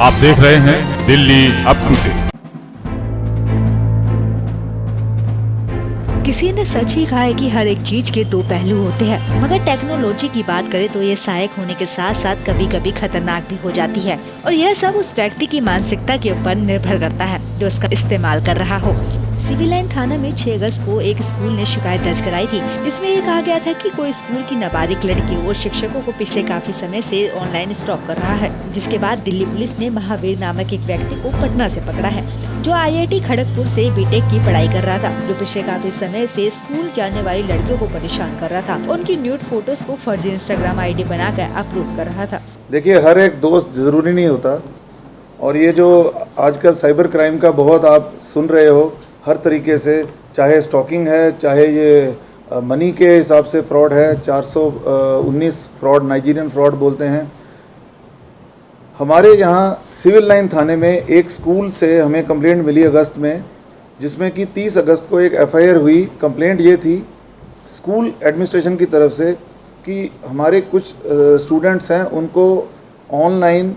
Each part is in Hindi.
आप देख रहे हैं दिल्ली अप टू डेट। किसी ने सच ही कहा है कि हर एक चीज के दो पहलू होते हैं, मगर टेक्नोलॉजी की बात करें तो ये सहायक होने के साथ साथ कभी कभी खतरनाक भी हो जाती है, और यह सब उस व्यक्ति की मानसिकता के ऊपर निर्भर करता है जो इसका इस्तेमाल कर रहा हो। सिविल लाइन थाना में 6 अगस्त को एक स्कूल ने शिकायत दर्ज कराई थी, जिसमें ये कहा गया था कि कोई स्कूल की नाबालिग लड़की और शिक्षकों को पिछले काफी समय से ऑनलाइन स्टॉक कर रहा है। जिसके बाद दिल्ली पुलिस ने महावीर नामक एक व्यक्ति को पटना से पकड़ा है, जो IIT खड़गपुर से बीटेक की पढ़ाई कर रहा था, जो पिछले काफी समय से स्कूल जाने वाली लड़कियों को परेशान कर रहा था। उनकी न्यूड फोटोज को फर्जी इंस्टाग्राम ID बनाकर अपलोड कर रहा था। देखिए, हर एक दोस्त ज़रूरी नहीं होता, और ये जो आजकल साइबर क्राइम का बहुत आप सुन रहे हो हर तरीके से, चाहे स्टॉकिंग है, चाहे ये मनी के हिसाब से फ्रॉड है, 419 फ्रॉड, नाइजीरियन फ्रॉड बोलते हैं। हमारे यहाँ सिविल लाइन थाने में एक स्कूल से हमें कंप्लेंट मिली अगस्त में, जिसमें कि 30 अगस्त को एक FIR हुई। कंप्लेंट ये थी स्कूल एडमिनिस्ट्रेशन की तरफ से कि हमारे कुछ स्टूडेंट्स हैं, उनको ऑनलाइन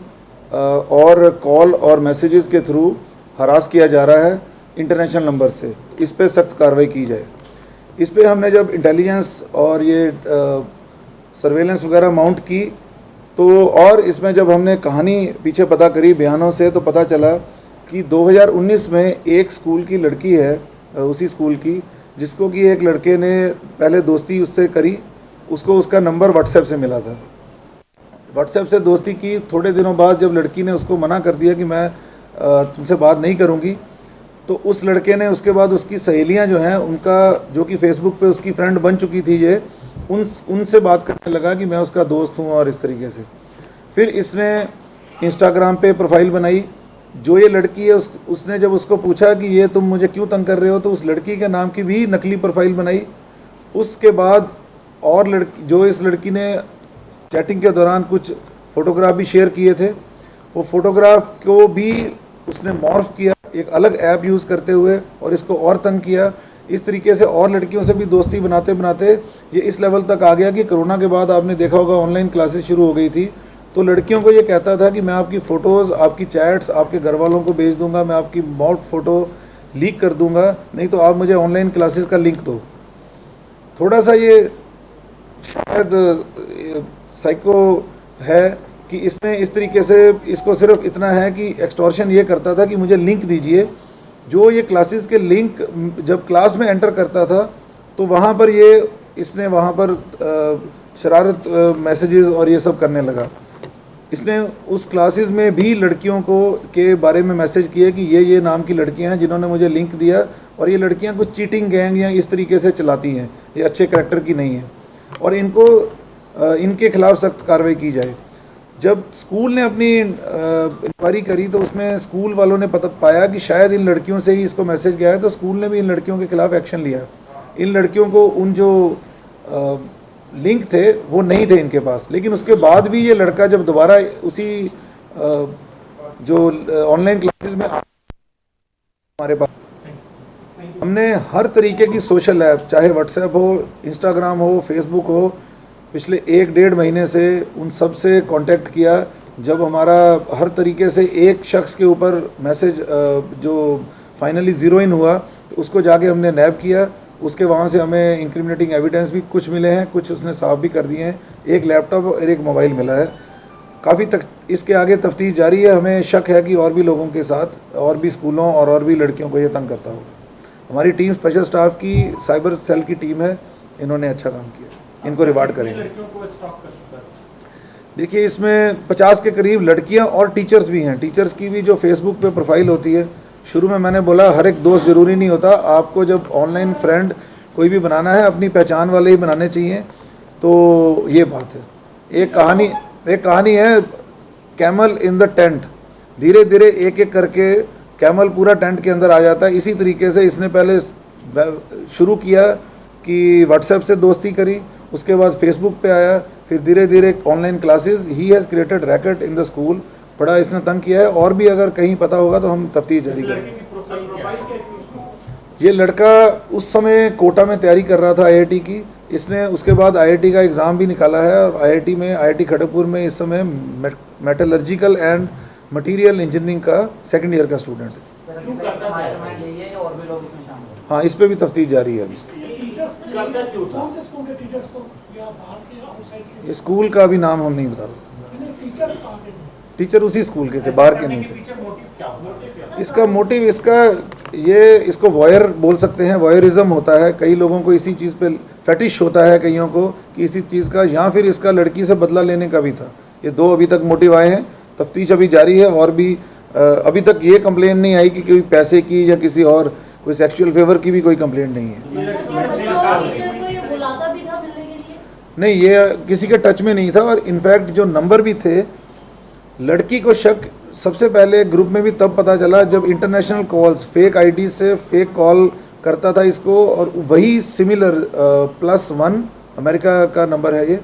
और कॉल और मैसेजेस के थ्रू हरास किया जा रहा है इंटरनेशनल नंबर से। इस पे सख्त कार्रवाई की जाए। इस पे हमने जब इंटेलिजेंस और ये सर्वेलेंस वगैरह माउंट की, तो और इसमें जब हमने कहानी पीछे पता करी बयानों से, तो पता चला कि 2019 में एक स्कूल की लड़की है, उसी स्कूल की, जिसको कि एक लड़के ने पहले दोस्ती उससे करी, उसको उसका नंबर व्हाट्सएप से मिला था। व्हाट्सएप से दोस्ती की, थोड़े दिनों बाद जब लड़की ने उसको मना कर दिया कि मैं तुमसे बात नहीं करूँगी, तो उस लड़के ने उसके बाद उसकी सहेलियां जो हैं उनका, जो कि फेसबुक पे उसकी फ्रेंड बन चुकी थी, ये उनसे बात करने लगा कि मैं उसका दोस्त हूँ, और इस तरीके से। फिर इसने इंस्टाग्राम पे प्रोफाइल बनाई। जो ये लड़की है उसने जब उसको पूछा कि ये तुम मुझे क्यों तंग कर रहे हो, तो उस लड़की के नाम की भी नकली प्रोफाइल बनाई। उसके बाद और लड़की, जो इस लड़की ने चैटिंग के दौरान कुछ फ़ोटोग्राफ भी शेयर किए थे, वो फ़ोटोग्राफ को भी उसने मॉर्फ किया एक अलग ऐप यूज़ करते हुए, और इसको और तंग किया। इस तरीके से और लड़कियों से भी दोस्ती बनाते बनाते ये इस लेवल तक आ गया कि कोरोना के बाद आपने देखा होगा ऑनलाइन क्लासेस शुरू हो गई थी, तो लड़कियों को ये कहता था कि मैं आपकी फ़ोटोज़, आपकी चैट्स आपके घर वालों को भेज दूंगा, मैं आपकी मॉड फ़ोटो लीक कर दूंगा, नहीं तो आप मुझे ऑनलाइन क्लासेस का लिंक दो। थोड़ा सा ये शायद साइको है कि इसने इस तरीके से, इसको सिर्फ इतना है कि एक्सटॉर्शन ये करता था कि मुझे लिंक दीजिए। जो ये क्लासेस के लिंक जब क्लास में एंटर करता था, तो वहाँ पर इसने वहाँ पर शरारत मैसेजेस और ये सब करने लगा। इसने उस क्लासेस में भी लड़कियों को के बारे में मैसेज किए कि ये नाम की लड़कियां हैं जिन्होंने मुझे लिंक दिया, और ये लड़कियां कुछ चीटिंग गैंग या इस तरीके से चलाती हैं, ये अच्छे करैक्टर की नहीं है, और इनके खिलाफ सख्त कार्रवाई की जाए। जब स्कूल ने अपनी इंक्वायरी करी, तो उसमें स्कूल वालों ने पाया कि शायद इन लड़कियों से ही इसको मैसेज गया है, तो स्कूल ने भी इन लड़कियों के खिलाफ एक्शन लिया। इन लड़कियों को उन जो लिंक थे वो नहीं थे इनके पास, लेकिन उसके बाद भी ये लड़का जब दोबारा उसी जो ऑनलाइन क्लासेस में हमारे पास, हमने हर तरीके की सोशल ऐप, चाहे व्हाट्सएप हो, इंस्टाग्राम हो, फेसबुक हो, पिछले 1-1.5 महीने से उन सब से कांटेक्ट किया। जब हमारा हर तरीके से एक शख्स के ऊपर मैसेज जो फाइनली ज़ीरो इन हुआ, तो उसको जाके हमने नैब किया। उसके वहाँ से हमें इंक्रिमिनेटिंग एविडेंस भी कुछ मिले हैं, कुछ उसने साफ भी कर दिए हैं। एक लैपटॉप और एक मोबाइल मिला है। काफ़ी इसके आगे तफ्तीश जारी है। हमें शक है कि और भी लोगों के साथ, और भी स्कूलों और भी लड़कियों को ये तंग करता होगा। हमारी टीम स्पेशल स्टाफ की साइबर सेल की टीम है, इन्होंने अच्छा काम किया, इनको रिवार्ड करेंगे। देखिए, इसमें 50 के करीब लड़कियां और टीचर्स भी हैं। टीचर्स की भी जो फेसबुक पे प्रोफाइल होती है, शुरू में मैंने बोला हर एक दोस्त ज़रूरी नहीं होता। आपको जब ऑनलाइन फ्रेंड कोई भी बनाना है, अपनी पहचान वाले ही बनाने चाहिए। तो ये बात है। एक कहानी है कैमल इन द टेंट। धीरे धीरे एक एक करके कैमल पूरा टेंट के अंदर आ जाता है। इसी तरीके से इसने पहले शुरू किया कि व्हाट्सएप से दोस्ती करी, उसके बाद फेसबुक पे आया, फिर धीरे धीरे online classes. He has created racket in the school. बड़ा इसने तंग किया है, और भी अगर कहीं पता होगा तो हम तफ्तीश जारी करेंगे। ये लड़का उस समय कोटा में तैयारी कर रहा था IIT की। इसने उसके बाद IIT का एग्ज़ाम भी निकाला है, और IIT खड़गपुर में इस समय मेटलर्जिकल एंड मटेरियल इंजीनियरिंग का सेकंड ईयर का स्टूडेंट है। सर अभी तक इसका मास्टरमाइंड यही है और भी लोग इसमें शामिल हैं? हाँ, इस पे भी तफ्तीश जारी है अभी। टीचर्स कौन से स्कूल के टीचर्स को या बाहर के आउटसाइड के? ये स्कूल का भी नाम हम नहीं बता सकते। टीचर्स कहाँ के थे? टीचर उसी स्कूल के थे, बाहर के नहीं थे। इसका मोटिव इसको वॉयर बोल सकते हैं, वॉयरिज्म होता है। कई लोगों को इसी चीज़ पे फैटिश होता है, कईयों को कि इसी चीज़ का, या फिर इसका लड़की से बदला लेने का भी था। ये दो अभी तक मोटिव आए हैं, तफ्तीश अभी जारी है। और भी अभी तक ये कंप्लेंट नहीं आई कि कोई पैसे की या किसी और कोई सेक्सुअल फेवर की भी कोई कंप्लेंट नहीं है। नहीं, ये किसी के टच में नहीं था। और इनफैक्ट जो नंबर भी थे, लड़की को शक सबसे पहले ग्रुप में भी तब पता चला जब इंटरनेशनल कॉल्स, फेक आईडी से फेक कॉल करता था इसको, और वही सिमिलर +1 अमेरिका का नंबर है ये,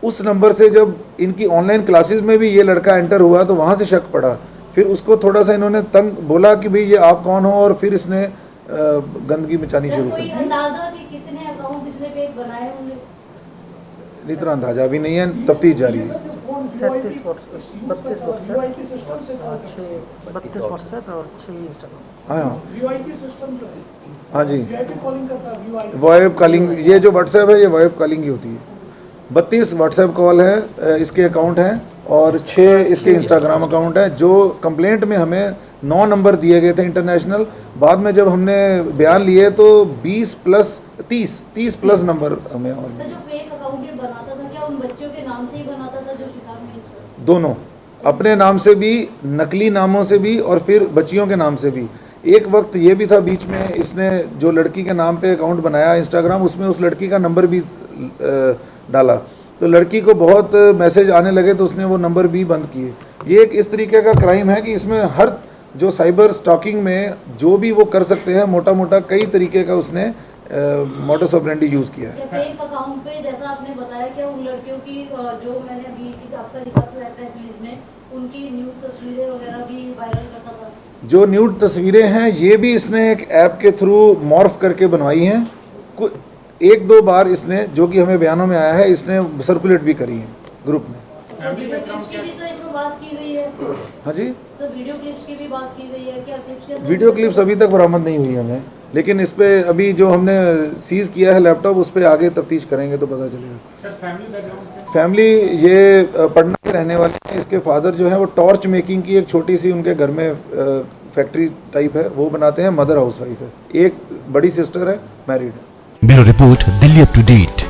उस नंबर से जब इनकी ऑनलाइन क्लासेस में भी ये लड़का एंटर हुआ तो वहाँ से शक पड़ा। फिर उसको थोड़ा सा इन्होंने तंग बोला कि भाई ये आप कौन हो, और फिर इसने गंदगी मचानी शुरू कर दी। अंदाजा कि कितने अकाउंट इसने फेक बनाए होंगे? इतना अंदाजा अभी नहीं है, तफ्तीश जारी है। 32 व्हाट्सएप और 6 इंस्टाग्राम। हाँ वीआईपी सिस्टम जो है, हाँ जी, वीआईपी कॉलिंग करता है, वीआईपी वॉइब कॉलिंग। ये जो व्हाट्सएप है ये वॉइब कॉलिंग ही होती है। 32 व्हाट्सएप कॉल है, इसके अकाउंट हैं, और 6 इसके इंस्टाग्राम अकाउंट है। जो कंप्लेंट में हमें 9 नंबर दिए गए थे इंटरनेशनल, बाद में जब हमने बयान लिए तो 20 + 30 प्लस नंबर हमें और सर, जो फेक अकाउंट ये बनाता था, क्या उन बच्चों के नाम से ही बनाता था जो शिकार में इस दोनों, अपने नाम से भी, नकली नामों से भी, और फिर बच्चियों के नाम से भी। एक वक्त ये भी था बीच में, इसने जो लड़की के नाम पे अकाउंट बनाया इंस्टाग्राम, उसमें उस लड़की का नंबर भी डाला, तो लड़की को बहुत मैसेज आने लगे तो उसने वो नंबर भी बंद किए। ये एक इस तरीके का क्राइम है कि इसमें हर जो साइबर स्टॉकिंग में जो भी वो कर सकते हैं, मोटा मोटा कई तरीके का उसने मोडस ऑपरेंडी यूज़ किया है। फेक अकाउंट पे जैसा आपने बताया कि उन लड़कियों की जो मैंने अभी आपका दिखा था प्रेस रिलीज में, उनकी न्यूड तस्वीरें वगैरह भी वायरल करता था। जो न्यूड तस्वीरें हैं ये भी इसने एक ऐप के थ्रू मॉर्फ करके बनवाई हैं। 1-2 बार इसने, जो कि हमें बयानों में आया है, इसने सर्कुलेट भी करी है ग्रुप में। वीडियो क्लिप्स की भी सर इसमें बात की गई है? हाँ जी, तो वीडियो क्लिप्स की भी बात की गई है? क्या क्लिप्स के अंदर वीडियो क्लिप्स अभी तक बरामद नहीं हुई हमें, लेकिन इस पे अभी जो हमने सीज़ किया है लैपटॉप, उस पे आगे तफ्तीश करेंगे तो पता चलेगा। फैमिली ये पटना के रहने वाले हैं। इसके फादर जो है वो टॉर्च मेकिंग की एक छोटी सी उनके घर में फैक्ट्री टाइप है, वो बनाते हैं। मदर हाउस वाइफ है, एक बड़ी सिस्टर है, मैरिड है। Bureau report, Delhi up to date.